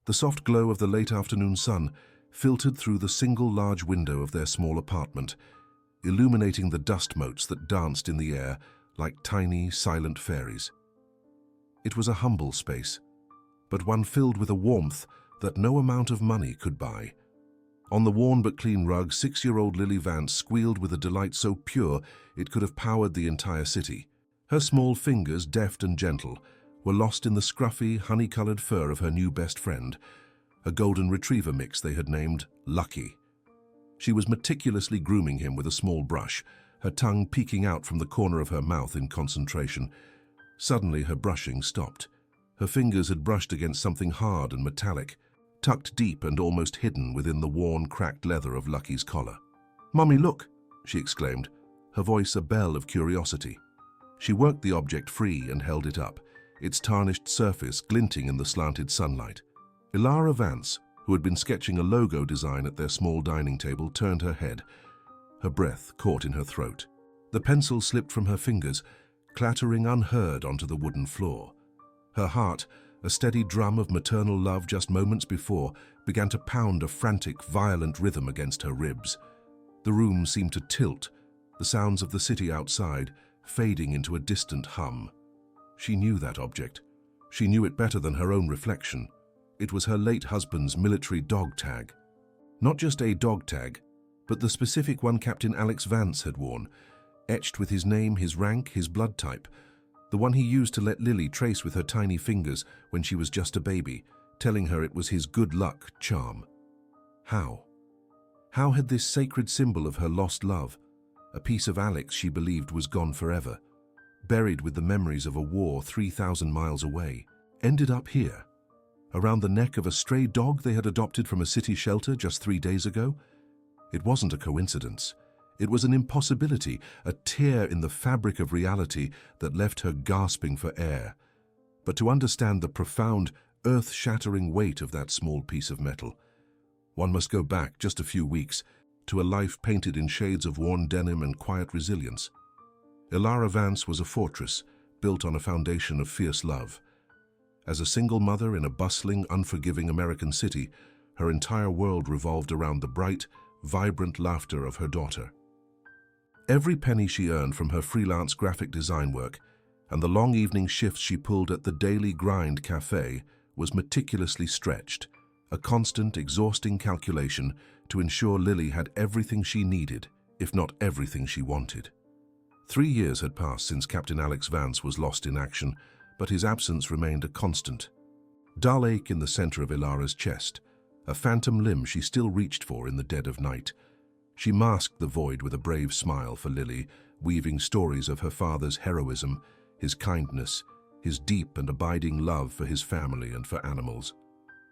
The soft glow of the late afternoon sun filtered through the single large window of their small apartment, illuminating the dust motes that danced in the air like tiny, silent fairies. It was a humble space, but one filled with a warmth that no amount of money could buy. On the worn but clean rug, 6-year-old Lily Vance squealed with a delight so pure it could have powered the entire city. Her small fingers, deft and gentle, were lost in the scruffy, honey-colored fur of her new best friend, a golden retriever mix they had named Lucky. She was meticulously grooming him with a small brush, her tongue peeking out from the corner of her mouth in concentration. Suddenly her brushing stopped. Her fingers had brushed against something hard and metallic, tucked deep and almost hidden within the worn, cracked leather of Lucky's collar. "Mummy, look!" she exclaimed, her voice a bell of curiosity. She worked the object free and held it up, its tarnished surface glinting in the slanted sunlight. Elara Vance, who had been sketching a logo design at their small dining table, turned her head, her breath caught in her throat. The pencil slipped from her fingers, clattering unheard onto the wooden floor. Her heart, a steady drum of maternal love just moments before, began to pound a frantic, violent rhythm against her ribs. The room seemed to tilt, the sounds of the city outside fading into a distant hum. She knew that object. She knew it better than her own reflection. It was her late husband's military dog tag. Not just a dog tag, but the specific one Captain Alex Vance had worn, etched with his name, his rank, his blood type, the one he used to let Lily trace with her tiny fingers when she was just a baby, telling her it was his good luck charm. How? How had this sacred symbol of her lost love, a piece of Alex she believed was gone forever, buried with the memories of a war 3,000 miles away, ended up here, around the neck of a stray dog they had adopted from a city shelter just 3 days ago? It wasn't a coincidence. It was an impossibility, a tear in the fabric of reality that left her gasping for air. But to understand the profound, earth-shattering weight of that small piece of metal, one must go back just a few weeks to a life painted in shades of worn denim and quiet resilience. Elara Vance was a fortress built on a foundation of fierce love. As a single mother in a bustling, unforgiving American city, her entire world revolved around the bright, vibrant laughter of her daughter. Every penny she earned from her freelance graphic design work and the long evening shifts she pulled at the Daily Grind Cafe was meticulously stretched, a constant, exhausting calculation to ensure Lily had everything she needed, if not everything she wanted. 3 years had passed since Captain Alex Vance was lost in action, but his absence remained a constant. Dull ache in the center of Elara's chest, a phantom limb she still reached for in the dead of night. She masked the void with a brave smile for Lily, weaving stories of her father's heroism, his kindness, his deep and abiding love for his family and for animals.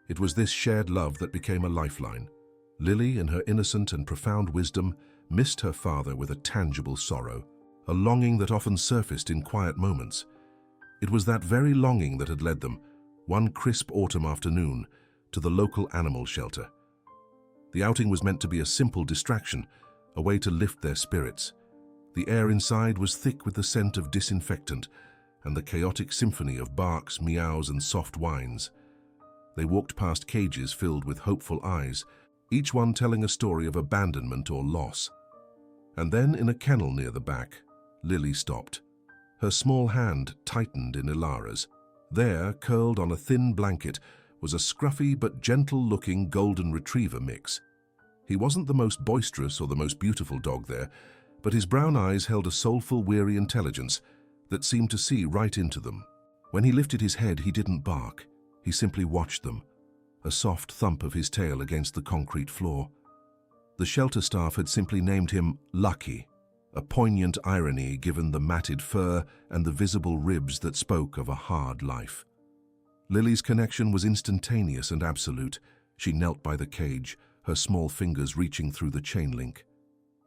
It was this shared love that became a lifeline. Lily, in her innocent and profound wisdom, missed her father with a tangible sorrow, a longing that often surfaced in quiet moments. It was that very longing that had led them, one crisp autumn afternoon, to the local animal shelter. The outing was meant to be a simple distraction, a way to lift their spirits. The air inside was thick with the scent of disinfectant and the chaotic symphony of barks, meows, and soft whines. They walked past cages filled with hopeful eyes, each one telling a story of abandonment or loss. And then, in a kennel near the back, Lily stopped. Her small hand tightened in Elara's. There, curled on a thin blanket, was a scruffy but gentle-looking golden retriever mix. He wasn't the most boisterous or the most beautiful dog there, but his brown eyes held a soulful, weary intelligence that seemed to see right into them. When he lifted his head, he didn't bark. He simply watched them, a soft thump of his tail against the concrete floor. The shelter staff had simply named him Lucky, a poignant irony given the matted fur and the visible ribs that spoke of a hard life. Lily's connection was instantaneous and absolute. She knelt by the cage, her small fingers reaching through the chain link.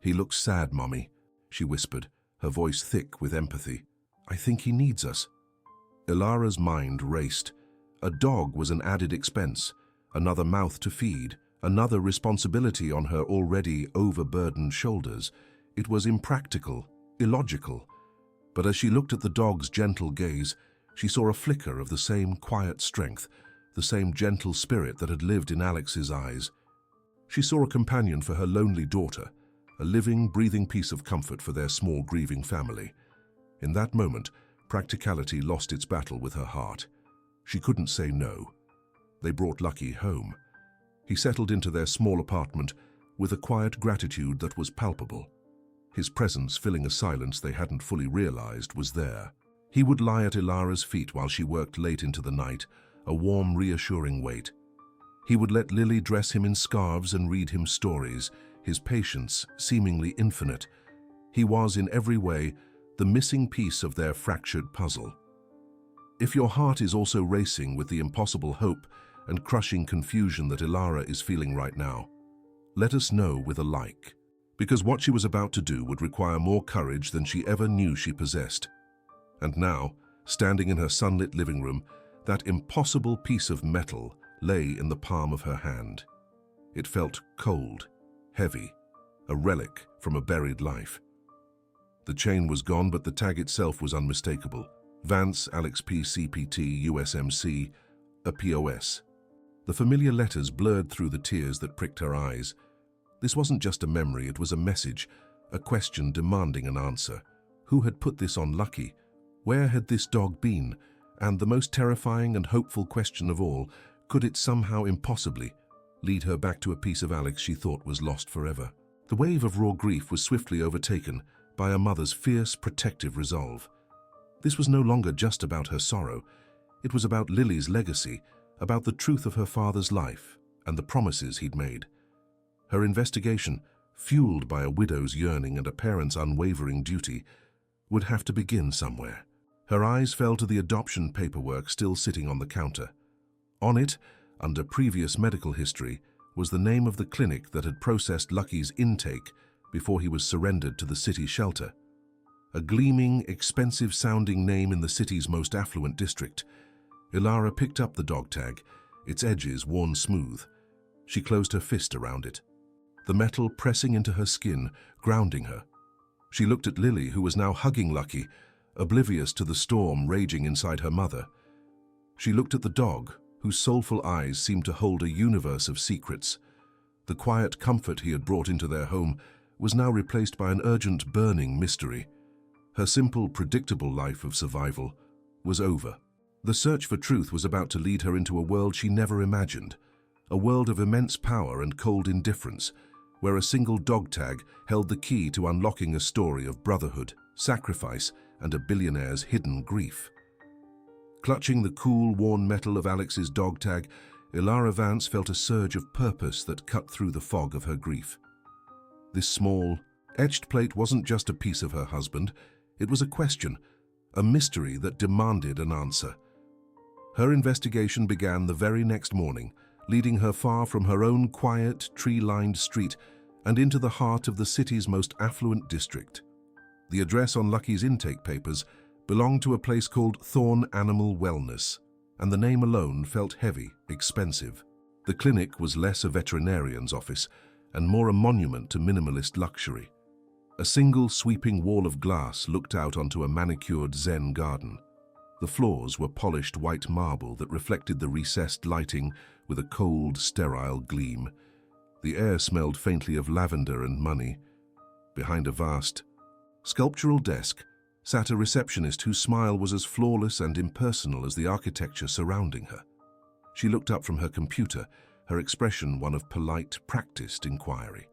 "He looks sad, Mommy," she whispered, her voice thick with empathy. "I think he needs us." Elara's mind raced. A dog was an added expense, another mouth to feed, another responsibility on her already overburdened shoulders. It was impractical, illogical. But as she looked at the dog's gentle gaze, she saw a flicker of the same quiet strength, the the same gentle spirit that had lived in Alex's eyes. She saw a companion for her lonely daughter, a living, breathing piece of comfort for their small, grieving family. In that moment, practicality lost its battle with her heart. She couldn't say no. They brought Lucky home. He settled into their small apartment with a quiet gratitude that was palpable. His presence, filling a silence they hadn't fully realized, was there. He would lie at Elara's feet while she worked late into the night, a warm, reassuring weight. He would let Lily dress him in scarves and read him stories, his patience seemingly infinite. He was, in every way, the missing piece of their fractured puzzle. If your heart is also racing with the impossible hope and crushing confusion that Elara is feeling right now, let us know with a like, because what she was about to do would require more courage than she ever knew she possessed. And now, standing in her sunlit living room, that impossible piece of metal lay in the palm of her hand. It felt cold, heavy, a relic from a buried life. The chain was gone, but the tag itself was unmistakable. Vance, Alex P. CPT, USMC, a POS. The familiar letters blurred through the tears that pricked her eyes. This wasn't just a memory, it was a message, a question demanding an answer. Who had put this on Lucky? Where had this dog been? And the most terrifying and hopeful question of all, could it somehow impossibly lead her back to a piece of Alex she thought was lost forever? The wave of raw grief was swiftly overtaken by a mother's fierce, protective resolve. This was no longer just about her sorrow. It was about Lily's legacy, about the truth of her father's life and the promises he'd made. Her investigation, fueled by a widow's yearning and a parent's unwavering duty, would have to begin somewhere. Her eyes fell to the adoption paperwork still sitting on the counter. On it, under previous medical history, was the name of the clinic that had processed Lucky's intake before he was surrendered to the city shelter. A gleaming, expensive-sounding name in the city's most affluent district. Elara picked up the dog tag, its edges worn smooth. She closed her fist around it, the metal pressing into her skin, grounding her. She looked at Lily, who was now hugging Lucky, oblivious to the storm raging inside her mother. She looked at the dog, whose soulful eyes seemed to hold a universe of secrets. The quiet comfort he had brought into their home was now replaced by an urgent, burning mystery. Her simple, predictable life of survival was over. The search for truth was about to lead her into a world she never imagined, a world of immense power and cold indifference, where a single dog tag held the key to unlocking a story of brotherhood, sacrifice, and a billionaire's hidden grief. Clutching the cool, worn metal of Alex's dog tag, Elara Vance felt a surge of purpose that cut through the fog of her grief. This small, etched plate wasn't just a piece of her husband, it was a question, a mystery that demanded an answer. Her investigation began the very next morning, leading her far from her own quiet, tree-lined street and into the heart of the city's most affluent district. The address on Lucky's intake papers belonged to a place called Thorne Animal Wellness, and the name alone felt heavy, expensive. The clinic was less a veterinarian's office and more a monument to minimalist luxury. A single sweeping wall of glass looked out onto a manicured Zen garden. The floors were polished white marble that reflected the recessed lighting with a cold, sterile gleam. The air smelled faintly of lavender and money. Behind a vast, sculptural desk sat a receptionist whose smile was as flawless and impersonal as the architecture surrounding her. She looked up from her computer, her expression one of polite, practiced inquiry.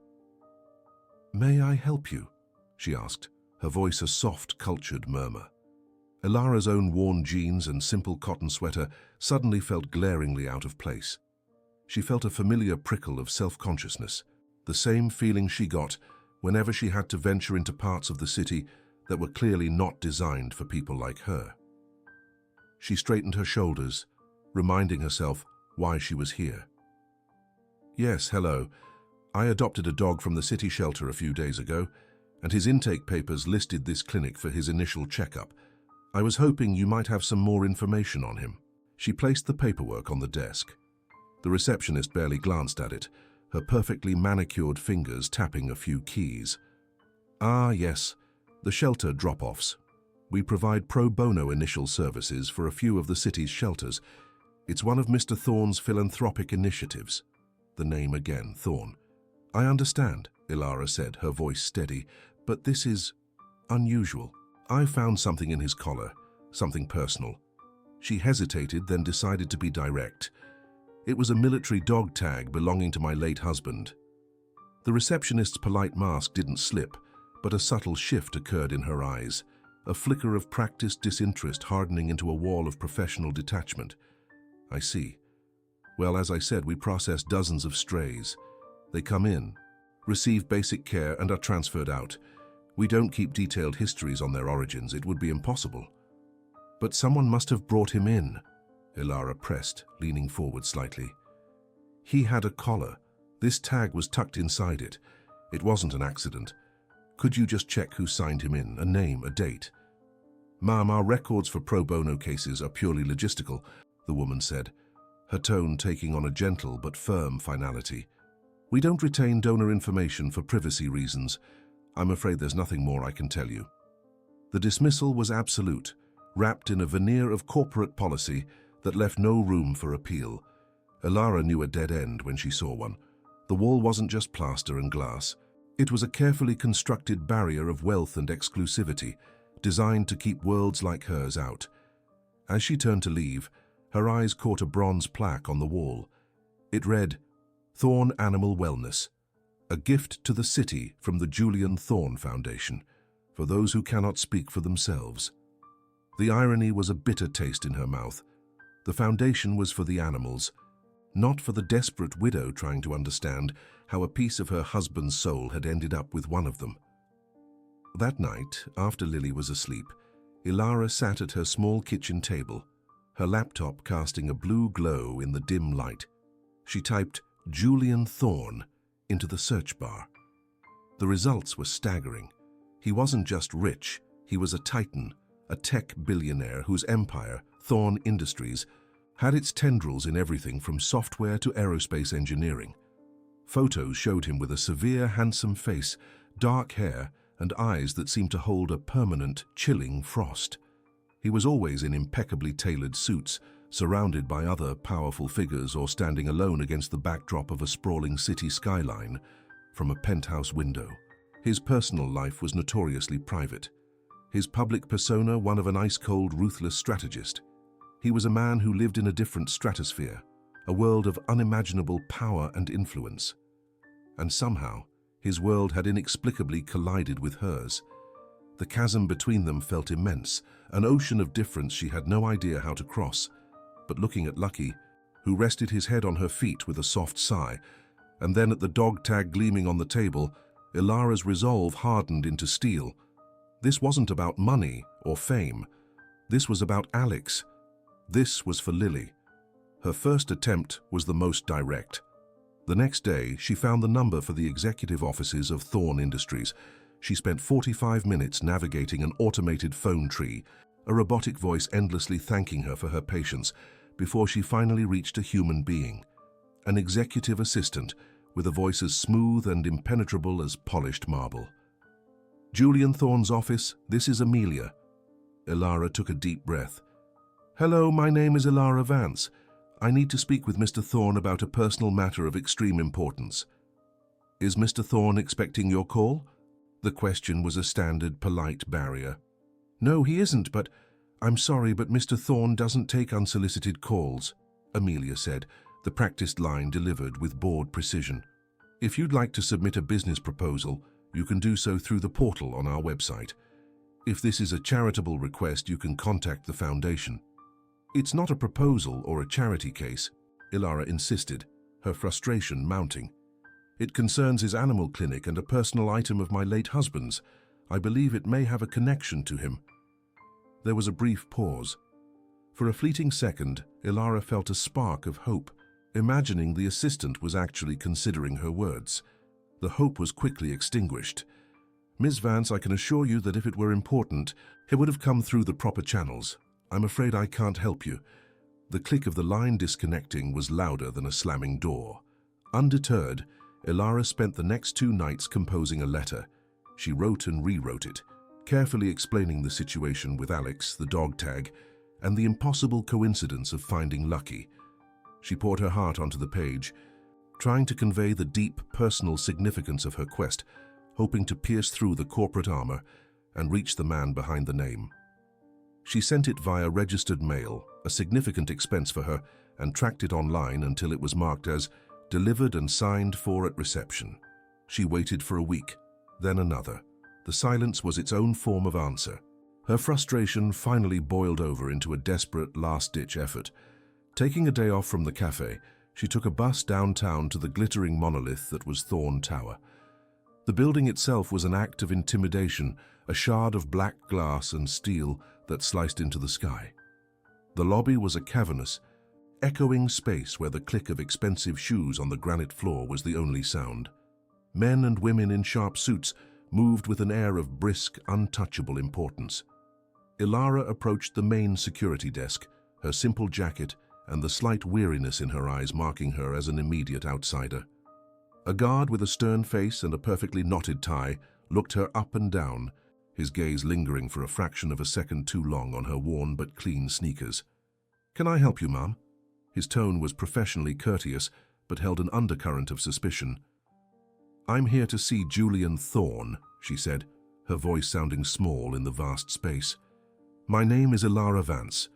"May I help you?" she asked, her voice a soft, cultured murmur. Elara's own worn jeans and simple cotton sweater suddenly felt glaringly out of place. She felt a familiar prickle of self-consciousness, the same feeling she got whenever she had to venture into parts of the city that were clearly not designed for people like her. She straightened her shoulders, reminding herself why she was here. "Yes, hello. I adopted a dog from the city shelter a few days ago, and his intake papers listed this clinic for his initial checkup. I was hoping you might have some more information on him." She placed the paperwork on the desk. The receptionist barely glanced at it, her perfectly manicured fingers tapping a few keys. "Ah, yes, the shelter drop-offs. We provide pro bono initial services for a few of the city's shelters. It's one of Mr. Thorne's philanthropic initiatives. The name again, Thorne. I understand, Elara said, her voice steady, but this is unusual. I found something in his collar, something personal. She hesitated, then decided to be direct. It was a military dog tag belonging to my late husband. The receptionist's polite mask didn't slip, but a subtle shift occurred in her eyes, a flicker of practiced disinterest hardening into a wall of professional detachment. I see. Well, as I said, we process dozens of strays. They come in, receive basic care, and are transferred out. We don't keep detailed histories on their origins. It would be impossible. But someone must have brought him in, Elara pressed, leaning forward slightly. He had a collar. This tag was tucked inside it. It wasn't an accident. Could you just check who signed him in, a name, a date? Ma'am, our records for pro bono cases are purely logistical, the woman said, her tone taking on a gentle but firm finality. We don't retain donor information for privacy reasons. I'm afraid there's nothing more I can tell you. The dismissal was absolute, wrapped in a veneer of corporate policy that left no room for appeal. Elara knew a dead end when she saw one. The wall wasn't just plaster and glass. It was a carefully constructed barrier of wealth and exclusivity, designed to keep worlds like hers out. As she turned to leave, her eyes caught a bronze plaque on the wall. It read, Thorne Animal Wellness, a gift to the city from the Julian Thorne Foundation, for those who cannot speak for themselves. The irony was a bitter taste in her mouth. The foundation was for the animals, not for the desperate widow trying to understand how a piece of her husband's soul had ended up with one of them. That night, after Lily was asleep, Elara sat at her small kitchen table, her laptop casting a blue glow in the dim light. She typed Julian Thorne into the search bar. The results were staggering. He wasn't just rich, he was a titan, a tech billionaire whose empire, Thorne Industries, had its tendrils in everything from software to aerospace engineering. Photos showed him with a severe, handsome face, dark hair, and eyes that seemed to hold a permanent, chilling frost. He was always in impeccably tailored suits, surrounded by other powerful figures or standing alone against the backdrop of a sprawling city skyline from a penthouse window. His personal life was notoriously private. His public persona one of an ice-cold, ruthless strategist. He was a man who lived in a different stratosphere, a world of unimaginable power and influence. And somehow, his world had inexplicably collided with hers. The chasm between them felt immense, an ocean of difference she had no idea how to cross. But looking at Lucky, who rested his head on her feet with a soft sigh, and then at the dog tag gleaming on the table, Elara's resolve hardened into steel. This wasn't about money or fame. This was about Alex. This was for Lily. Her first attempt was the most direct. The next day, she found the number for the executive offices of Thorne Industries. She spent 45 minutes navigating an automated phone tree, a robotic voice endlessly thanking her for her patience, before she finally reached a human being, an executive assistant with a voice as smooth and impenetrable as polished marble. Julian Thorne's office, this is Amelia. Elara took a deep breath. Hello, my name is Elara Vance. I need to speak with Mr. Thorne about a personal matter of extreme importance. Is Mr. Thorne expecting your call? The question was a standard, polite barrier. No, he isn't, but I'm sorry, but Mr. Thorne doesn't take unsolicited calls, Amelia said, the practiced line delivered with bored precision. If you'd like to submit a business proposal, you can do so through the portal on our website. If this is a charitable request, you can contact the foundation. It's not a proposal or a charity case, Elara insisted, her frustration mounting. It concerns his animal clinic and a personal item of my late husband's. I believe it may have a connection to him. There was a brief pause. For a fleeting second, Elara felt a spark of hope, imagining the assistant was actually considering her words. The hope was quickly extinguished. Ms. Vance, I can assure you that if it were important, it would have come through the proper channels. I'm afraid I can't help you. The click of the line disconnecting was louder than a slamming door. Undeterred, Elara spent the next 2 nights composing a letter. She wrote and rewrote it, carefully explaining the situation with Alex, the dog tag, and the impossible coincidence of finding Lucky. She poured her heart onto the page, trying to convey the deep, personal significance of her quest, hoping to pierce through the corporate armor and reach the man behind the name. She sent it via registered mail, a significant expense for her, and tracked it online until it was marked as delivered and signed for at reception. She waited for a week, then another. The silence was its own form of answer. Her frustration finally boiled over into a desperate last-ditch effort. Taking a day off from the cafe, she took a bus downtown to the glittering monolith that was Thorne Tower. The building itself was an act of intimidation, a shard of black glass and steel that sliced into the sky. The lobby was a cavernous, echoing space where the click of expensive shoes on the granite floor was the only sound. Men and women in sharp suits moved with an air of brisk, untouchable importance. Elara approached the main security desk, her simple jacket and the slight weariness in her eyes marking her as an immediate outsider. A guard with a stern face and a perfectly knotted tie looked her up and down, his gaze lingering for a fraction of a second too long on her worn but clean sneakers. "Can I help you, ma'am?" His tone was professionally courteous, but held an undercurrent of suspicion. "I'm here to see Julian Thorne," she said, her voice sounding small in the vast space. "My name is Elara Vance."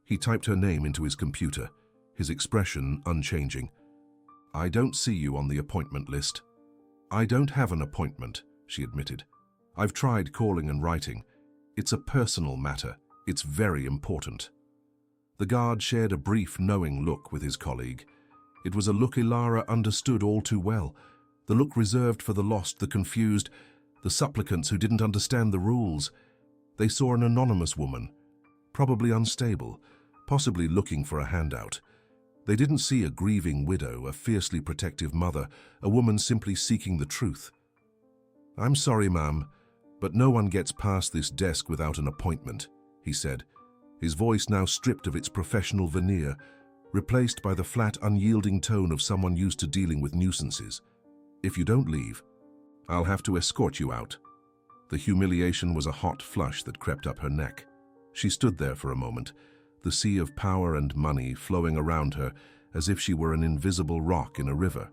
He typed her name into his computer, his expression unchanging. "I don't see you on the appointment list." "I don't have an appointment," she admitted. "I've tried calling and writing. It's a personal matter. It's very important." The guard shared a brief, knowing look with his colleague. It was a look Elara understood all too well, the look reserved for the lost, the confused, the supplicants who didn't understand the rules. They saw an anonymous woman, probably unstable, possibly looking for a handout. They didn't see a grieving widow, a fiercely protective mother, a woman simply seeking the truth. "I'm sorry, ma'am, but no one gets past this desk without an appointment," he said, his voice now stripped of its professional veneer, replaced by the flat, unyielding tone of someone used to dealing with nuisances. "If you don't leave, I'll have to escort you out." The humiliation was a hot flush that crept up her neck. She stood there for a moment, the sea of power and money flowing around her as if she were an invisible rock in a river.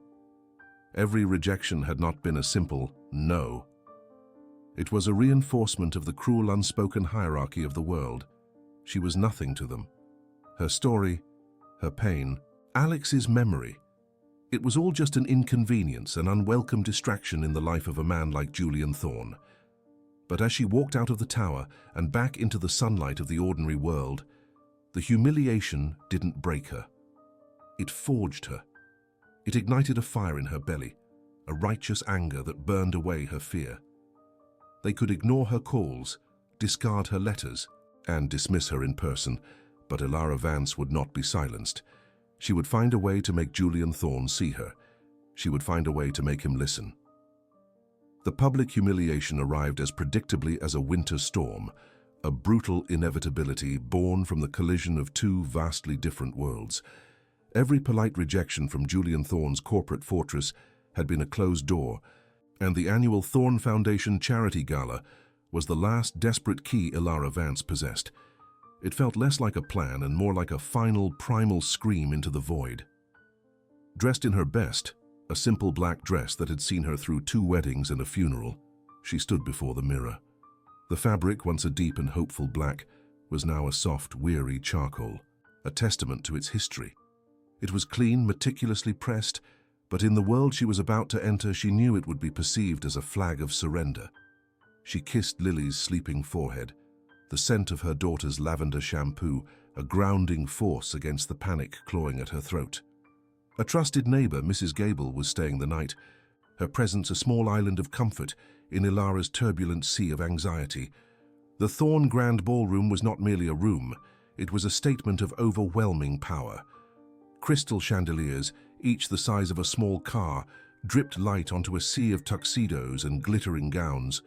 Every rejection had not been a simple no. It was a reinforcement of the cruel, unspoken hierarchy of the world. She was nothing to them. Her story, her pain, Alex's memory. It was all just an inconvenience, an unwelcome distraction in the life of a man like Julian Thorne. But as she walked out of the tower and back into the sunlight of the ordinary world, the humiliation didn't break her. It forged her. It ignited a fire in her belly, a righteous anger that burned away her fear. They could ignore her calls, discard her letters, and dismiss her in person, but Elara Vance would not be silenced. She would find a way to make Julian Thorne see her. She would find a way to make him listen. The public humiliation arrived as predictably as a winter storm, a brutal inevitability born from the collision of two vastly different worlds. Every polite rejection from Julian Thorne's corporate fortress had been a closed door, and the annual Thorne Foundation Charity Gala was the last desperate key Elara Vance possessed. It felt less like a plan and more like a final, primal scream into the void. Dressed in her best, a simple black dress that had seen her through 2 weddings and a funeral, she stood before the mirror. The fabric, once a deep and hopeful black, was now a soft, weary charcoal, a testament to its history. It was clean, meticulously pressed, but in the world she was about to enter, she knew it would be perceived as a flag of surrender. She kissed Lily's sleeping forehead, the scent of her daughter's lavender shampoo, a grounding force against the panic clawing at her throat. A trusted neighbor, Mrs. Gable, was staying the night, her presence a small island of comfort in Elara's turbulent sea of anxiety. The Thorne Grand Ballroom was not merely a room, it was a statement of overwhelming power. Crystal chandeliers, each the size of a small car, dripped light onto a sea of tuxedos and glittering gowns.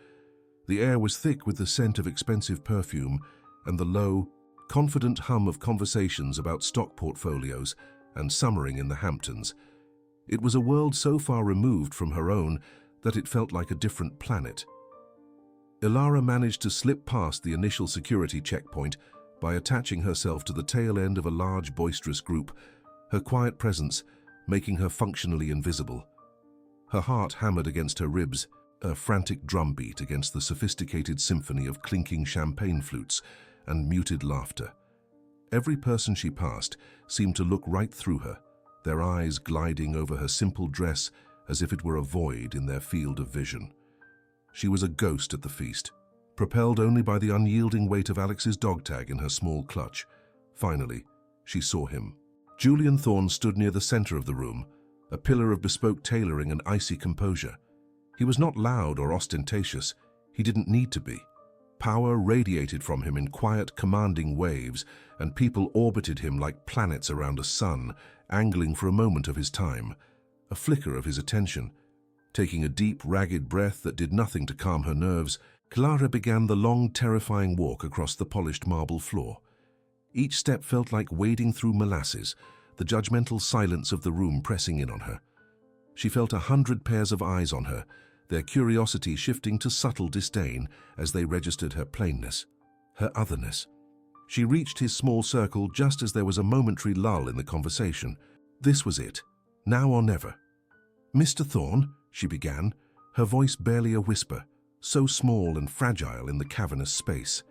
The air was thick with the scent of expensive perfume and the low, confident hum of conversations about stock portfolios and summering in the Hamptons. It was a world so far removed from her own that it felt like a different planet. Elara managed to slip past the initial security checkpoint by attaching herself to the tail end of a large, boisterous group, her quiet presence making her functionally invisible. Her heart hammered against her ribs, a frantic drumbeat against the sophisticated symphony of clinking champagne flutes and muted laughter. Every person she passed seemed to look right through her, their eyes gliding over her simple dress as if it were a void in their field of vision. She was a ghost at the feast, propelled only by the unyielding weight of Alex's dog tag in her small clutch. Finally, she saw him. Julian Thorne stood near the center of the room, a pillar of bespoke tailoring and icy composure. He was not loud or ostentatious. He didn't need to be. Power radiated from him in quiet, commanding waves, and people orbited him like planets around a sun, angling for a moment of his time, a flicker of his attention. Taking a deep, ragged breath that did nothing to calm her nerves, Elara began the long, terrifying walk across the polished marble floor. Each step felt like wading through molasses, the judgmental silence of the room pressing in on her. She felt 100 pairs of eyes on her, their curiosity shifting to subtle disdain as they registered her plainness, her otherness. She reached his small circle just as there was a momentary lull in the conversation. This was it, now or never. "Mr. Thorne," she began, her voice barely a whisper, so small and fragile in the cavernous space.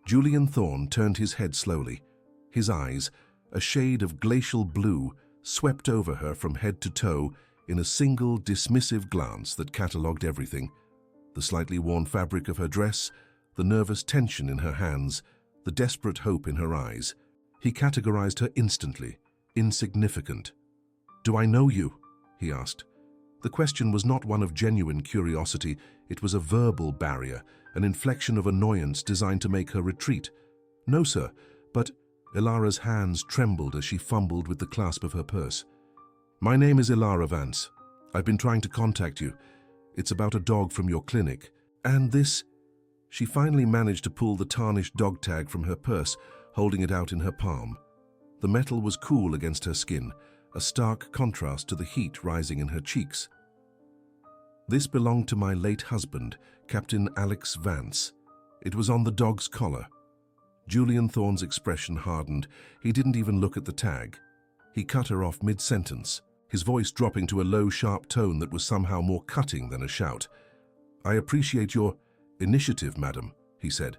Julian Thorne turned his head slowly. His eyes, a shade of glacial blue, swept over her from head to toe in a single dismissive glance that catalogued everything: the slightly worn fabric of her dress, the nervous tension in her hands, the desperate hope in her eyes. He categorized her instantly: insignificant. "Do I know you?" he asked. The question was not one of genuine curiosity. It was a verbal barrier, an inflection of annoyance designed to make her retreat. "No, sir, but—" Elara's hands trembled as she fumbled with the clasp of her purse. "My name is Elara Vance. I've been trying to contact you. It's about a dog from your clinic. And this—" She finally managed to pull the tarnished dog tag from her purse, holding it out in her palm. The metal was cool against her skin, a stark contrast to the heat rising in her cheeks. "This belonged to my late husband, Captain Alex Vance. It was on the dog's collar." Julian Thorne's expression hardened. He didn't even look at the tag. He cut her off mid-sentence, his voice dropping to a low, sharp tone that was somehow more cutting than a shout. "I appreciate your initiative, madam," he said,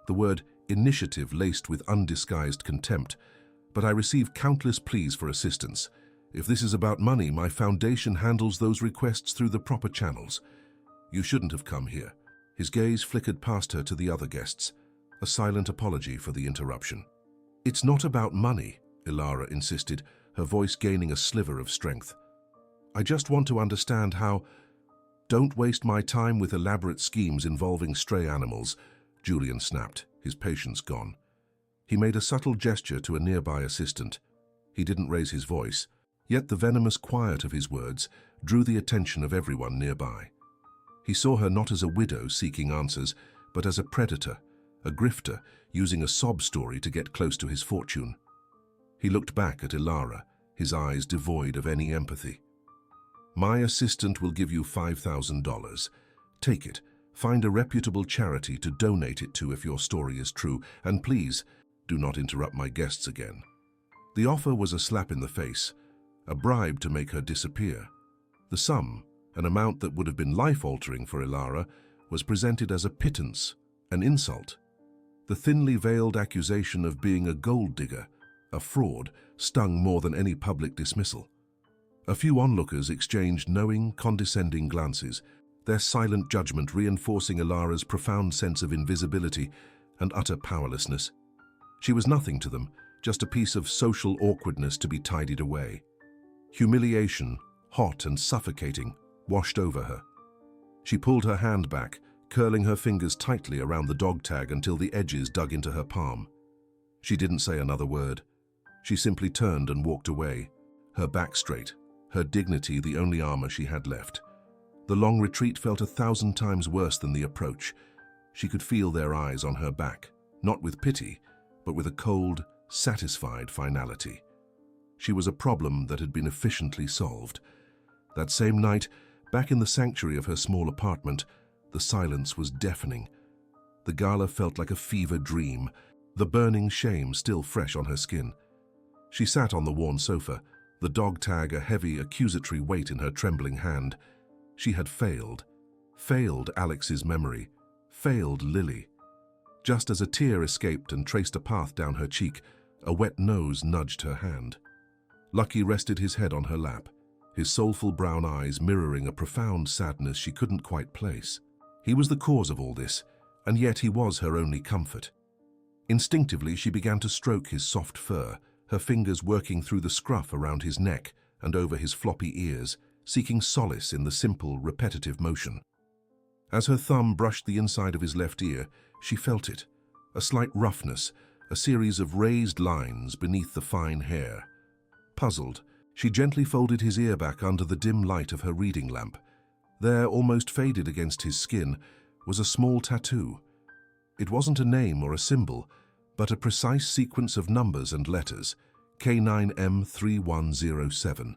the word initiative laced with undisguised contempt. "But I receive countless pleas for assistance. If this is about money, my foundation handles those requests through the proper channels. You shouldn't have come here." His gaze flickered past her to the other guests, a silent apology for the interruption. "It's not about money," Elara insisted, her voice gaining a sliver of strength. "I just want to understand how—" "Don't waste my time with elaborate schemes involving stray animals," Julian snapped, his patience gone. He made a subtle gesture to a nearby assistant. He didn't raise his voice, yet the venomous quiet of his words drew the attention of everyone nearby. He saw her not as a widow seeking answers, but as a predator, a grifter using a sob story to get close to his fortune. He looked back at Elara, his eyes devoid of any empathy. "My assistant will give you $5,000. Take it. Find a reputable charity to donate it to if your story is true, and please, do not interrupt my guests again." The offer was a slap in the face, a bribe to make her disappear. The sum, an amount that would have been life-altering for Elara, was presented as a pittance, an insult. The thinly veiled accusation of being a gold digger, a fraud, stung more than any public dismissal. A few onlookers exchanged knowing, condescending glances, their silent judgment reinforcing Elara's profound sense of invisibility and utter powerlessness. She was nothing to them, just a piece of social awkwardness to be tidied away. Humiliation, hot and suffocating, washed over her. She pulled her hand back, curling her fingers tightly around the dog tag until the edges dug into her palm. She didn't say another word. She simply turned and walked away, her back straight, her dignity the only armor she had left. The long retreat felt 1,000 times worse than the approach. She could feel their eyes on her back, not with pity, but with a cold, satisfied finality. She was a problem that had been efficiently solved. That same night, back in the sanctuary of her small apartment, the silence was deafening. The gala felt like a fever dream, the burning shame still fresh on her skin. She sat on the worn sofa, the dog tag a heavy, accusatory weight in her trembling hand. She had failed. Failed Alex's memory. Failed Lily. Just as a tear escaped and traced a path down her cheek, a wet nose nudged her hand. Lucky rested his head on her lap, his soulful brown eyes mirroring a profound sadness she couldn't quite place. He was the cause of all this, and yet he was her only comfort. Instinctively, she began to stroke his soft fur, her fingers working through the scruff around his neck and over his floppy ears, seeking solace in the simple, repetitive motion. As her thumb brushed the inside of his left ear, she felt it, a slight roughness, a series of raised lines beneath the fine hair. Puzzled, she gently folded his ear back under the dim light of her reading lamp. There, almost faded against his skin, was a small tattoo. It wasn't a name or a symbol, but a precise sequence of numbers and letters, K9M3107.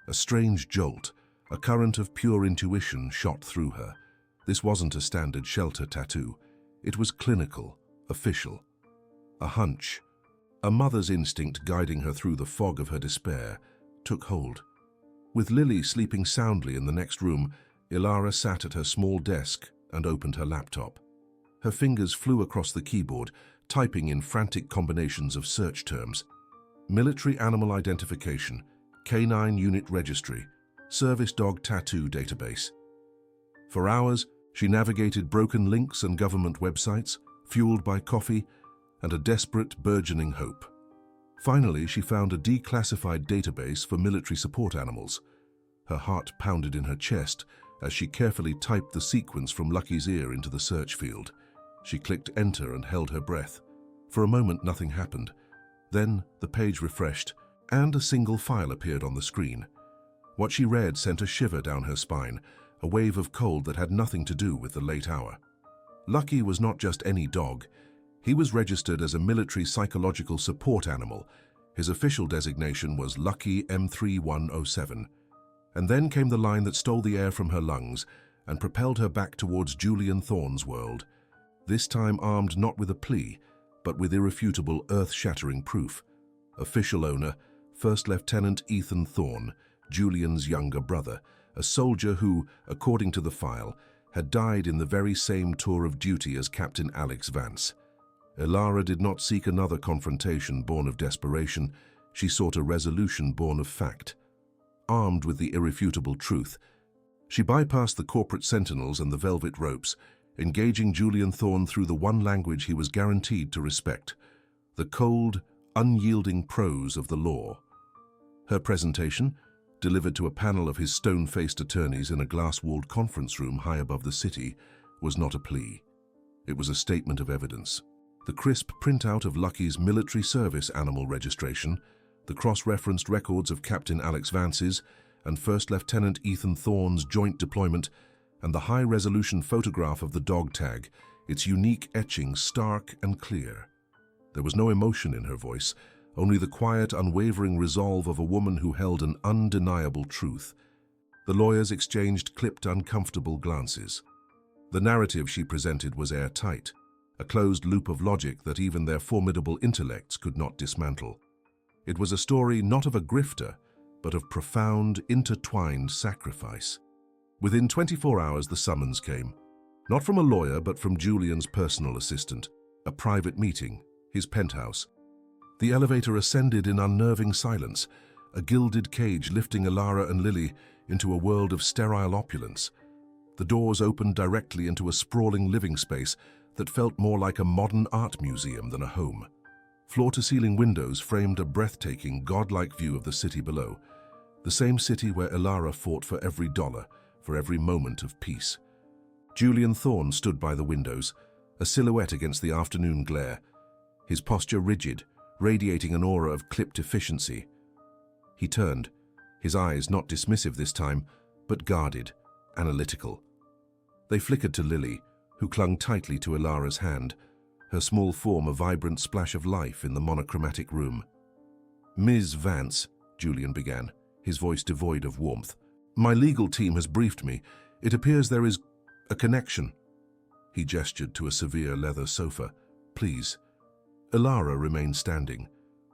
A strange jolt, a current of pure intuition shot through her. This wasn't a standard shelter tattoo. It was clinical, official. A hunch, a mother's instinct guiding her through the fog of her despair, took hold. With Lily sleeping soundly in the next room, Elara sat at her small desk and opened her laptop. Her fingers flew across the keyboard, typing in frantic combinations of search terms. Military Animal Identification, Canine Unit Registry, Service Dog Tattoo Database. For hours, she navigated broken links and government websites, fueled by coffee and a desperate, burgeoning hope. Finally, she found a declassified database for military support animals. Her heart pounded in her chest as she carefully typed the sequence from Lucky's ear into the search field. She clicked enter and held her breath. For a moment, nothing happened. Then the page refreshed, and a single file appeared on the screen. What she read sent a shiver down her spine, a wave of cold that had nothing to do with the late hour. Lucky was not just any dog. He was registered as a military psychological support animal. His official designation was Lucky M3107. And then came the line that stole the air from her lungs and propelled her back towards Julian Thorne's world. This time armed not with a plea, but with irrefutable, earth-shattering proof. Official owner, First Lieutenant Ethan Thorne, Julian's younger brother, a soldier who, according to the file, had died in the very same tour of duty as Captain Alex Vance. Elara did not seek another confrontation born of desperation. She sought a resolution born of fact. Armed with the irrefutable truth, she bypassed the corporate sentinels and the velvet ropes, engaging Julian Thorne through the one language he was guaranteed to respect, the cold, unyielding prose of the law. Her presentation, delivered to a panel of his stone-faced attorneys in a glass-walled conference room high above the city, was not a plea. It was a statement of evidence. The crisp printout of Lucky's military service animal registration, the cross-referenced records of Captain Alex Vance's and First Lieutenant Ethan Thorne's joint deployment, and the high-resolution photograph of the dog tag, its unique etching stark and clear. There was no emotion in her voice, only the quiet, unwavering resolve of a woman who held an undeniable truth. The lawyers exchanged clipped, uncomfortable glances. The narrative she presented was airtight, a closed loop of logic that even their formidable intellects could not dismantle. It was a story not of a grifter, but of profound, intertwined sacrifice. Within 24 hours, the summons came. Not from a lawyer, but from Julian's personal assistant. A private meeting, his penthouse. The elevator ascended in unnerving silence, a gilded cage lifting Elara and Lily into a world of sterile opulence. The doors opened directly into a sprawling living space that felt more like a modern art museum than a home. Floor-to-ceiling windows framed a breathtaking, godlike view of the city below, the same city where Elara fought for every dollar, for every moment of peace. Julian Thorne stood by the windows, a silhouette against the afternoon glare, his posture rigid, radiating an aura of clipped efficiency. He turned, his eyes not dismissive this time, but guarded, analytical. They flickered to Lily, who clung tightly to Elara's hand, her small form a vibrant splash of life in the monochromatic room. "Ms. Vance," Julian began, his voice devoid of warmth, "my legal team has briefed me. It appears there is a connection." He gestured to a severe leather sofa. "Please." Elara remained standing,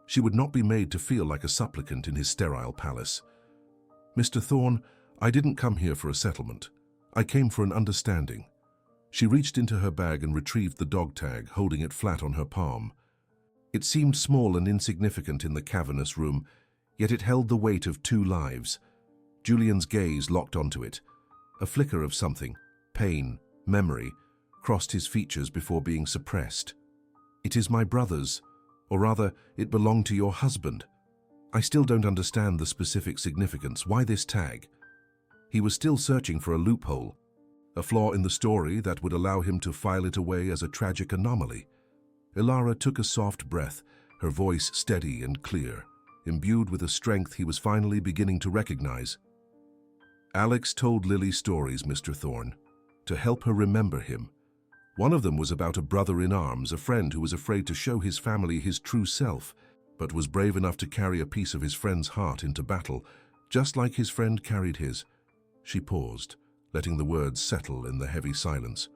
She would not be made to feel like a supplicant in his sterile palace. "Mr. Thorne, I didn't come here for a settlement. I came for an understanding." She reached into her bag and retrieved the dog tag, holding it flat on her palm. It seemed small and insignificant in the cavernous room, yet it held the weight of 2 lives. Julian's gaze locked onto it. A flicker of something, pain, memory, crossed his features before being suppressed. "It is my brother's, or rather, it belonged to your husband. I still don't understand the specific significance. Why this tag?" He was still searching for a loophole, a flaw in the story that would allow him to file it away as a tragic anomaly. Elara took a soft breath, her voice steady and clear, imbued with a strength he was finally beginning to recognize. "Alex told Lily stories, Mr. Thorne, to help her remember him. One of them was about a brother in arms, a friend who was afraid to show his family his true self, but was brave enough to carry a piece of his friend's heart into battle, just like his friend carried his." She paused, letting the words settle in the heavy silence.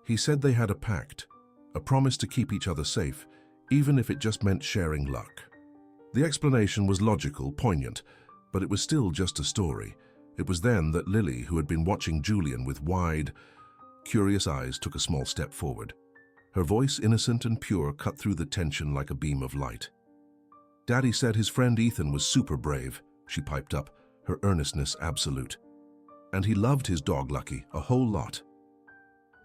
"He said they had a pact, a promise to keep each other safe, even if it just meant sharing luck." The explanation was logical, poignant, but it was still just a story. It was then that Lily, who had been watching Julian with wide, curious eyes, took a small step forward. Her voice, innocent and pure, cut through the tension like a beam of light. "Daddy said his friend Ethan was super brave," she piped up, her earnestness absolute. "And he loved his dog Lucky a whole lot."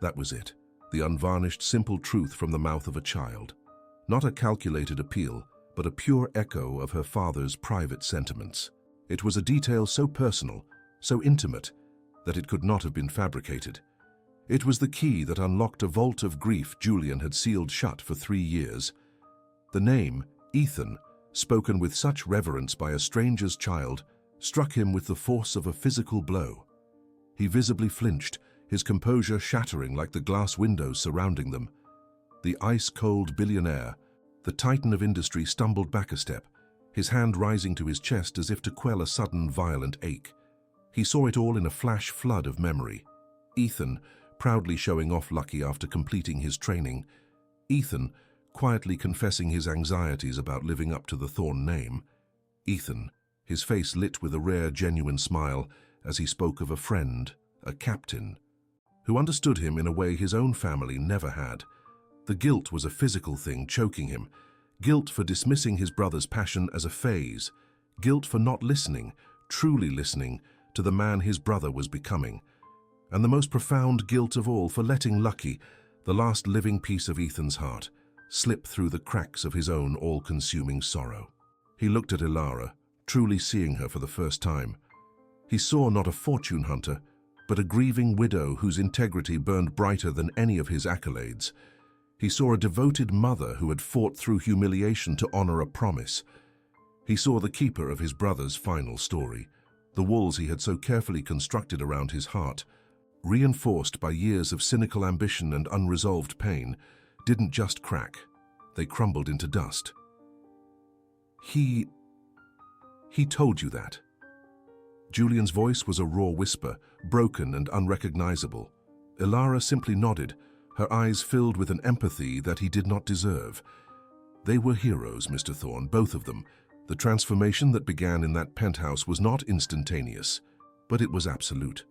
That was it, the unvarnished, simple truth from the mouth of a child. Not a calculated appeal, but a pure echo of her father's private sentiments. It was a detail so personal, so intimate, that it could not have been fabricated. It was the key that unlocked a vault of grief Julian had sealed shut for 3 years. The name, Ethan, spoken with such reverence by a stranger's child, struck him with the force of a physical blow. He visibly flinched, his composure shattering like the glass windows surrounding them. The ice-cold billionaire, the titan of industry, stumbled back a step, his hand rising to his chest as if to quell a sudden violent ache. He saw it all in a flash flood of memory. Ethan, proudly showing off Lucky after completing his training. Ethan, quietly confessing his anxieties about living up to the Thorne name. Ethan, his face lit with a rare, genuine smile as he spoke of a friend, a captain, who understood him in a way his own family never had. The guilt was a physical thing choking him. Guilt for dismissing his brother's passion as a phase. Guilt for not listening, truly listening, to the man his brother was becoming. And the most profound guilt of all for letting Lucky, the last living piece of Ethan's heart, slip through the cracks of his own all-consuming sorrow. He looked at Elara, truly seeing her for the first time. He saw not a fortune hunter, but a grieving widow whose integrity burned brighter than any of his accolades. He saw a devoted mother who had fought through humiliation to honor a promise. He saw the keeper of his brother's final story. The walls he had so carefully constructed around his heart, reinforced by years of cynical ambition and unresolved pain, didn't just crack. They crumbled into dust. He told you that." Julian's voice was a raw whisper, broken and unrecognizable. Elara simply nodded, her eyes filled with an empathy that he did not deserve. They were heroes, Mr. Thorne, both of them. The transformation that began in that penthouse was not instantaneous, but it was absolute.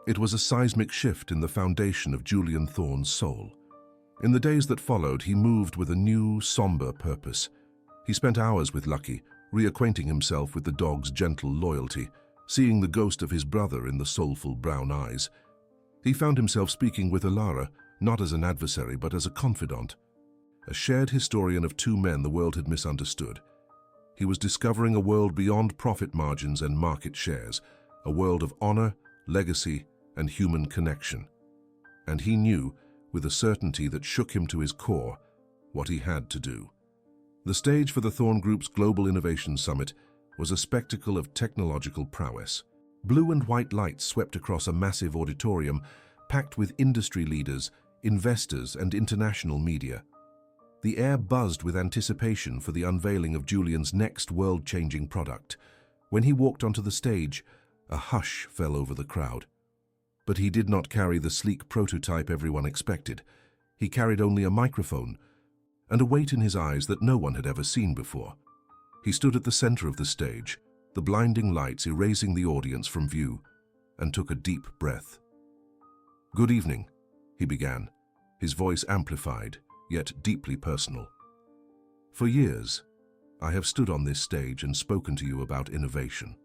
It was a seismic shift in the foundation of Julian Thorne's soul. In the days that followed, he moved with a new, somber purpose. He spent hours with Lucky, reacquainting himself with the dog's gentle loyalty, seeing the ghost of his brother in the soulful brown eyes. He found himself speaking with Elara, not as an adversary but as a confidant, a shared historian of 2 men the world had misunderstood. He was discovering a world beyond profit margins and market shares, a world of honor, legacy, and human connection. And he knew, with a certainty that shook him to his core, what he had to do. The stage for the Thorne Group's Global Innovation Summit was a spectacle of technological prowess. Blue and white lights swept across a massive auditorium packed with industry leaders, investors, and international media. The air buzzed with anticipation for the unveiling of Julian's next world-changing product. When he walked onto the stage, a hush fell over the crowd. But he did not carry the sleek prototype everyone expected. He carried only a microphone, and a weight in his eyes that no one had ever seen before. He stood at the center of the stage, the blinding lights erasing the audience from view, and took a deep breath. "Good evening," he began, his voice amplified, yet deeply personal. "For years, I have stood on this stage and spoken to you about innovation,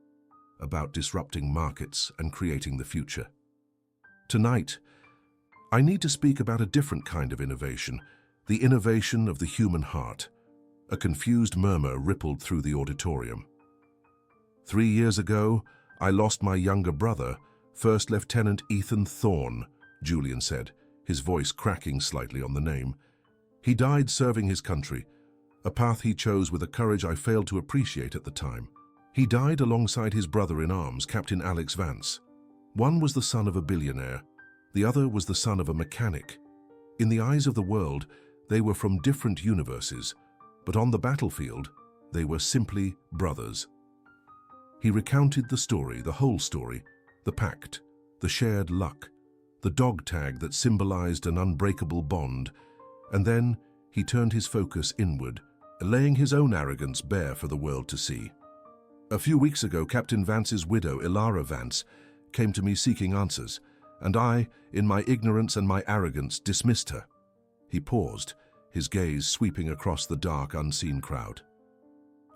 about disrupting markets and creating the future. Tonight, I need to speak about a different kind of innovation, the innovation of the human heart." A confused murmur rippled through the auditorium. "3 years ago, I lost my younger brother, First Lieutenant Ethan Thorne," Julian said, his voice cracking slightly on the name. "He died serving his country, a path he chose with a courage I failed to appreciate at the time. He died alongside his brother-in-arms, Captain Alex Vance. One was the son of a billionaire, the other was the son of a mechanic. In the eyes of the world, they were from different universes, but on the battlefield, they were simply brothers." He recounted the story, the whole story, the pact, the shared luck, the dog tag that symbolized an unbreakable bond, and then he turned his focus inward, laying his own arrogance bare for the world to see. "A few weeks ago, Captain Vance's widow, Elara Vance, came to me seeking answers, and I, in my ignorance and my arrogance, dismissed her." He paused, his gaze sweeping across the dark, unseen crowd.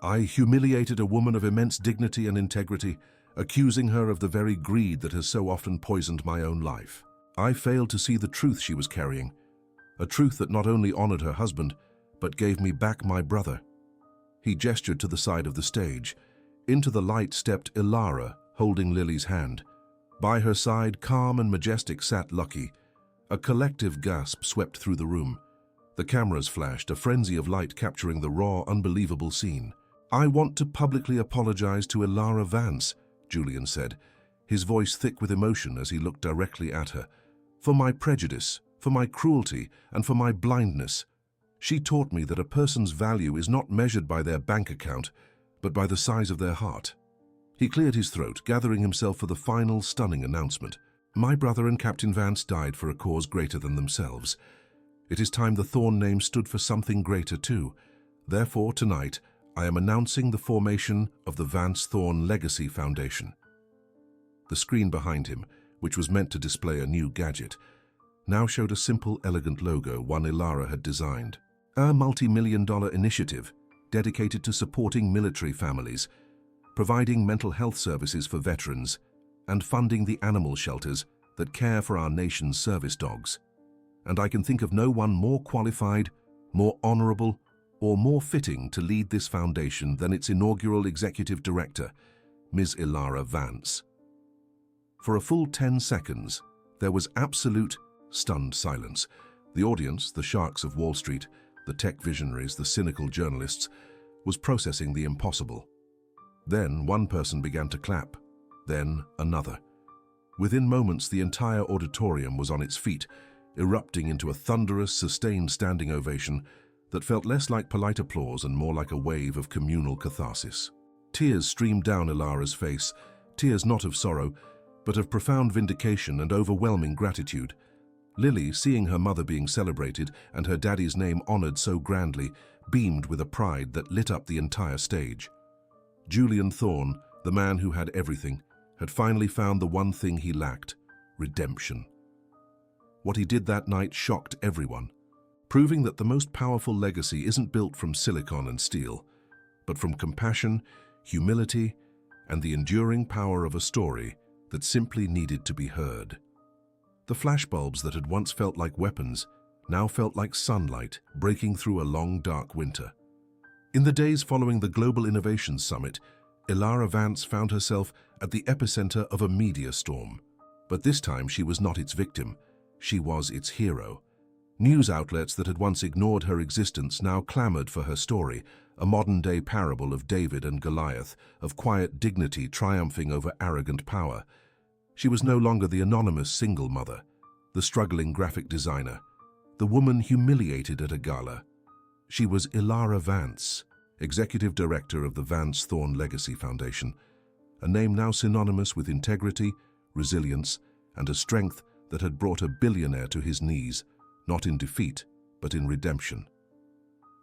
"I humiliated a woman of immense dignity and integrity, accusing her of the very greed that has so often poisoned my own life. I failed to see the truth she was carrying, a truth that not only honored her husband, but gave me back my brother." He gestured to the side of the stage. Into the light stepped Elara, holding Lily's hand. By her side, calm and majestic, sat Lucky. A collective gasp swept through the room. The cameras flashed, a frenzy of light capturing the raw, unbelievable scene. "I want to publicly apologize to Elara Vance," Julian said, his voice thick with emotion as he looked directly at her. "For my prejudice, for my cruelty, and for my blindness. She taught me that a person's value is not measured by their bank account, but by the size of their heart." He cleared his throat, gathering himself for the final, stunning announcement. "My brother and Captain Vance died for a cause greater than themselves. It is time the Thorne name stood for something greater too. Therefore, tonight, I am announcing the formation of the Vance Thorne Legacy Foundation." The screen behind him, which was meant to display a new gadget, now showed a simple, elegant logo one Elara had designed. A multi-million-dollar initiative dedicated to supporting military families, providing mental health services for veterans, and funding the animal shelters that care for our nation's service dogs. And I can think of no one more qualified, more honorable, or more fitting to lead this foundation than its inaugural executive director, Ms. Elara Vance. For a full 10 seconds, there was absolute, stunned silence. The audience, the sharks of Wall Street, the tech visionaries, the cynical journalists, was processing the impossible. Then one person began to clap, then another. Within moments, the entire auditorium was on its feet, erupting into a thunderous, sustained standing ovation that felt less like polite applause and more like a wave of communal catharsis. Tears streamed down Elara's face, tears not of sorrow, but of profound vindication and overwhelming gratitude. Lily, seeing her mother being celebrated and her daddy's name honored so grandly, beamed with a pride that lit up the entire stage. Julian Thorne, the man who had everything, had finally found the one thing he lacked: redemption. What he did that night shocked everyone, proving that the most powerful legacy isn't built from silicon and steel, but from compassion, humility, and the enduring power of a story that simply needed to be heard. The flashbulbs that had once felt like weapons now felt like sunlight breaking through a long, dark winter. In the days following the Global Innovations Summit, Elara Vance found herself at the epicenter of a media storm. But this time she was not its victim, she was its hero. News outlets that had once ignored her existence now clamored for her story, a modern-day parable of David and Goliath, of quiet dignity triumphing over arrogant power. She was no longer the anonymous single mother, the struggling graphic designer, the woman humiliated at a gala. She was Elara Vance, executive director of the Vance Thorne Legacy Foundation, a name now synonymous with integrity, resilience, and a strength that had brought a billionaire to his knees, not in defeat, but in redemption.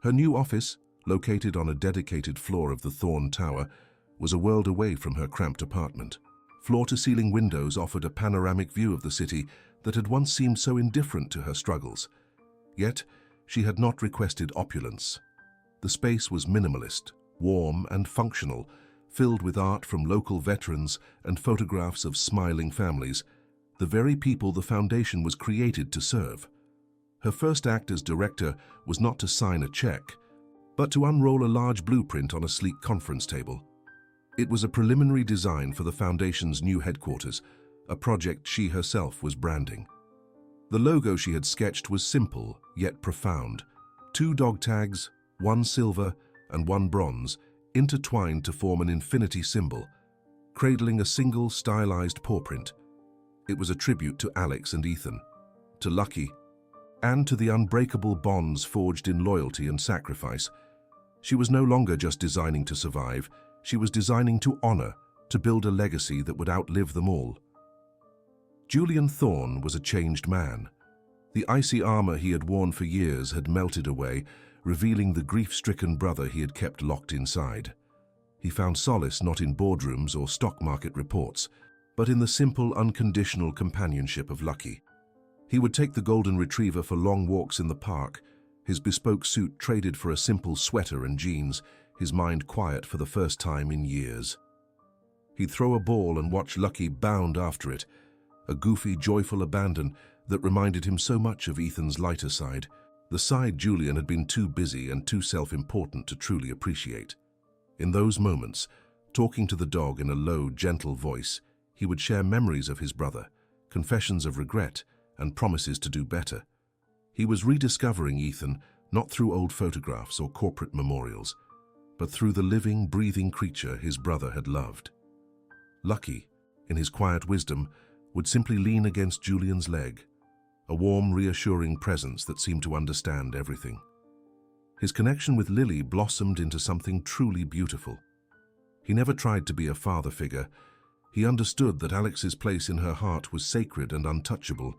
Her new office, located on a dedicated floor of the Thorne Tower, was a world away from her cramped apartment. Floor-to-ceiling windows offered a panoramic view of the city that had once seemed so indifferent to her struggles. Yet, she had not requested opulence. The space was minimalist, warm and functional, filled with art from local veterans and photographs of smiling families, the very people the foundation was created to serve. Her first act as director was not to sign a check, but to unroll a large blueprint on a sleek conference table. It was a preliminary design for the foundation's new headquarters, a project she herself was branding. The logo she had sketched was simple, yet profound. 2 dog tags, 1 silver and 1 bronze, intertwined to form an infinity symbol, cradling a single stylized paw print. It was a tribute to Alex and Ethan, to Lucky, and to the unbreakable bonds forged in loyalty and sacrifice. She was no longer just designing to survive, she was designing to honor, to build a legacy that would outlive them all. Julian Thorne was a changed man. The icy armor he had worn for years had melted away, revealing the grief-stricken brother he had kept locked inside. He found solace not in boardrooms or stock market reports, but in the simple, unconditional companionship of Lucky. He would take the golden retriever for long walks in the park, his bespoke suit traded for a simple sweater and jeans, his mind quiet for the first time in years. He'd throw a ball and watch Lucky bound after it, a goofy, joyful abandon that reminded him so much of Ethan's lighter side, the side Julian had been too busy and too self-important to truly appreciate. In those moments, talking to the dog in a low, gentle voice, he would share memories of his brother, confessions of regret, and promises to do better. He was rediscovering Ethan not through old photographs or corporate memorials, but through the living, breathing creature his brother had loved. Lucky, in his quiet wisdom, would simply lean against Julian's leg, a warm, reassuring presence that seemed to understand everything. His connection with Lily blossomed into something truly beautiful. He never tried to be a father figure. He understood that Alex's place in her heart was sacred and untouchable.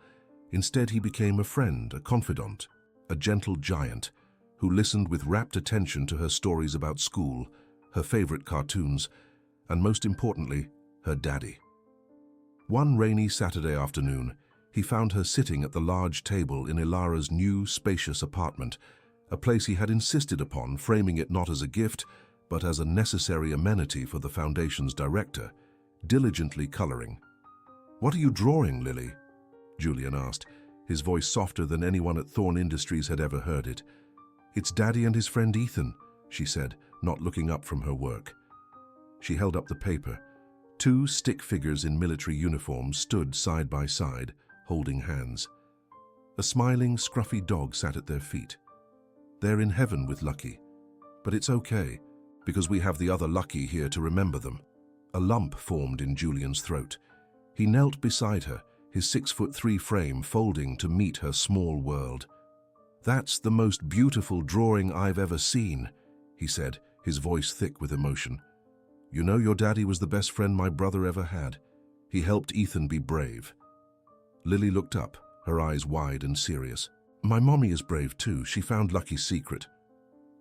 Instead, he became a friend, a confidant, a gentle giant who listened with rapt attention to her stories about school, her favorite cartoons, and most importantly, her daddy. One rainy Saturday afternoon, he found her sitting at the large table in Elara's new, spacious apartment, a place he had insisted upon, framing it not as a gift, but as a necessary amenity for the foundation's director, diligently coloring. "What are you drawing, Lily?" Julian asked, his voice softer than anyone at Thorne Industries had ever heard it. "It's Daddy and his friend Ethan," she said, not looking up from her work. She held up the paper. 2 stick figures in military uniforms stood side by side, holding hands. A smiling, scruffy dog sat at their feet. "They're in heaven with Lucky. But it's okay, because we have the other Lucky here to remember them." A lump formed in Julian's throat. He knelt beside her, his 6'3" frame folding to meet her small world. "That's the most beautiful drawing I've ever seen," he said, his voice thick with emotion. "You know, your daddy was the best friend my brother ever had. He helped Ethan be brave." Lily looked up, her eyes wide and serious. "My mommy is brave too. She found Lucky's secret."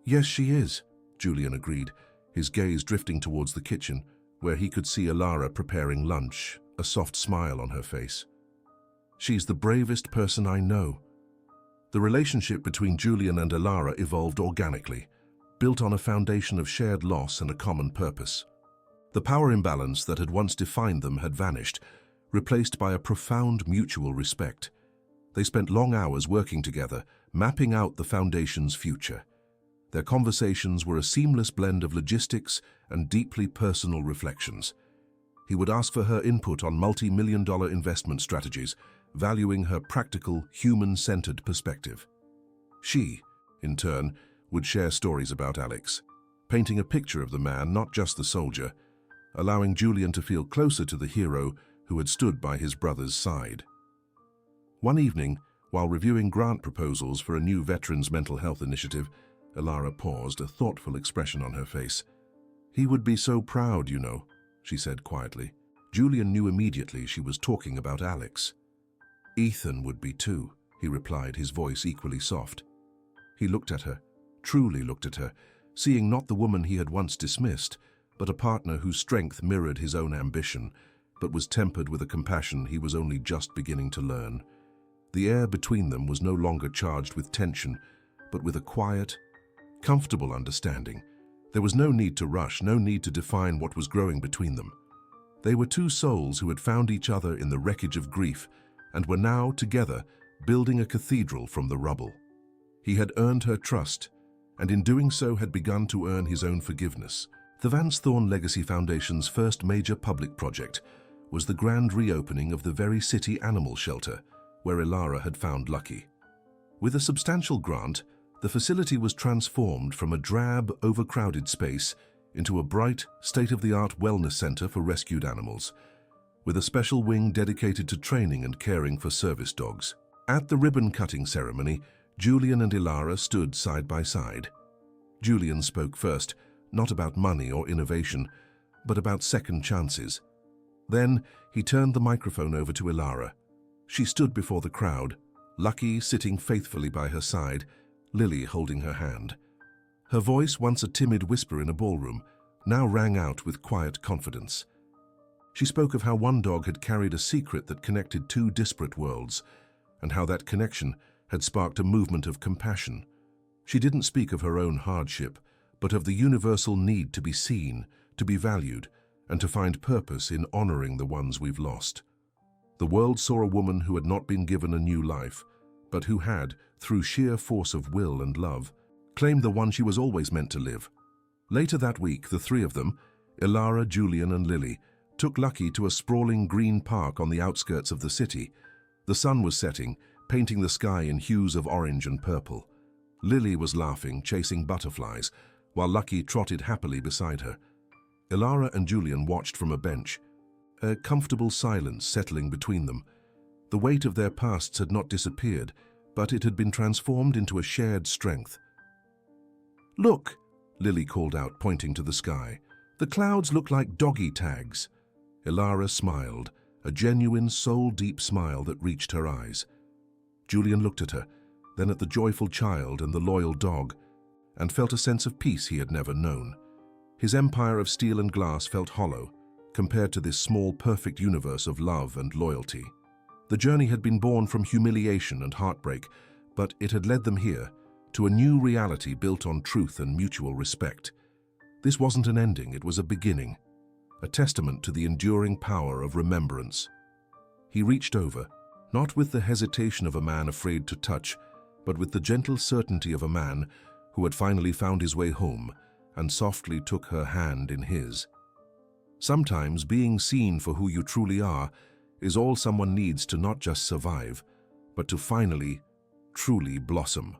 "Yes, she is," Julian agreed, his gaze drifting towards the kitchen, where he could see Elara preparing lunch, a soft smile on her face. "She's the bravest person I know." The relationship between Julian and Elara evolved organically, built on a foundation of shared loss and a common purpose. The power imbalance that had once defined them had vanished, replaced by a profound mutual respect. They spent long hours working together, mapping out the foundation's future. Their conversations were a seamless blend of logistics and deeply personal reflections. He would ask for her input on multi-million-dollar investment strategies, valuing her practical, human-centered perspective. She, in turn, would share stories about Alex, painting a picture of the man, not just the soldier, allowing Julian to feel closer to the hero who had stood by his brother's side. One evening, while reviewing grant proposals for a new veterans' mental health initiative, Elara paused, a thoughtful expression on her face. "He would be so proud, you know," she said quietly. Julian knew immediately she was talking about Alex. "Ethan would be too," he replied, his voice equally soft. He looked at her, truly looked at her, seeing not the woman he had once dismissed, but a partner whose strength mirrored his own ambition, but was tempered with a compassion he was only just beginning to learn. The air between them was no longer charged with tension, but with a quiet, comfortable understanding. There was no need to rush, no need to define what was growing between them. They were two souls who had found each other in the wreckage of grief and were now, together, building a cathedral from the rubble. He had earned her trust, and in doing so had begun to earn his own forgiveness. The Vance Thorne Legacy Foundation's first major public project was the grand reopening of the very city animal shelter, where Elara had found Lucky. With a substantial grant, the facility was transformed from a drab, overcrowded space into a bright, state-of-the-art wellness center for rescued animals, with a special wing dedicated to training and caring for service dogs. At the ribbon-cutting ceremony, Julian and Elara stood side by side. Julian spoke first, not about money or innovation, but about second chances. Then he turned the microphone over to Elara. She stood before the crowd, Lucky sitting faithfully by her side, Lily holding her hand. Her voice, once a timid whisper in a ballroom, now rang out with quiet confidence. She spoke of how one dog had carried a secret that connected two disparate worlds, and how that connection had sparked a movement of compassion. She didn't speak of her own hardship, but of the universal need to be seen, to be valued, and to find purpose in honoring the ones we've lost. The world saw a woman who had not been given a new life, but who had, through sheer force of will and love, claimed the one she was always meant to live. Later that week, the three of them, Elara, Julian, and Lily, took Lucky to a sprawling green park on the outskirts of the city. The sun was setting, painting the sky in hues of orange and purple. Lily was laughing, chasing butterflies, while Lucky trotted happily beside her. Elara and Julian watched from a bench, a comfortable silence settling between them. The weight of their pasts had not disappeared, but it had been transformed into a shared strength. "Look," Lily called out, pointing to the sky. "The clouds look like doggy tags." Elara smiled, a genuine, soul-deep smile that reached her eyes. Julian looked at her, then at the joyful child and the loyal dog, and felt a sense of peace he had never known. His empire of steel and glass felt hollow, compared to this small, perfect universe of love and loyalty. The journey had been born from humiliation and heartbreak, but it had led them here, to a new reality built on truth and mutual respect. This wasn't an ending, it was a beginning, a testament to the enduring power of remembrance. He reached over, not with the hesitation of a man afraid to touch, but with the gentle certainty of a man who had finally found his way home, and softly took her hand in his. Sometimes being seen for who you truly are is all someone needs to not just survive, but to finally, truly blossom.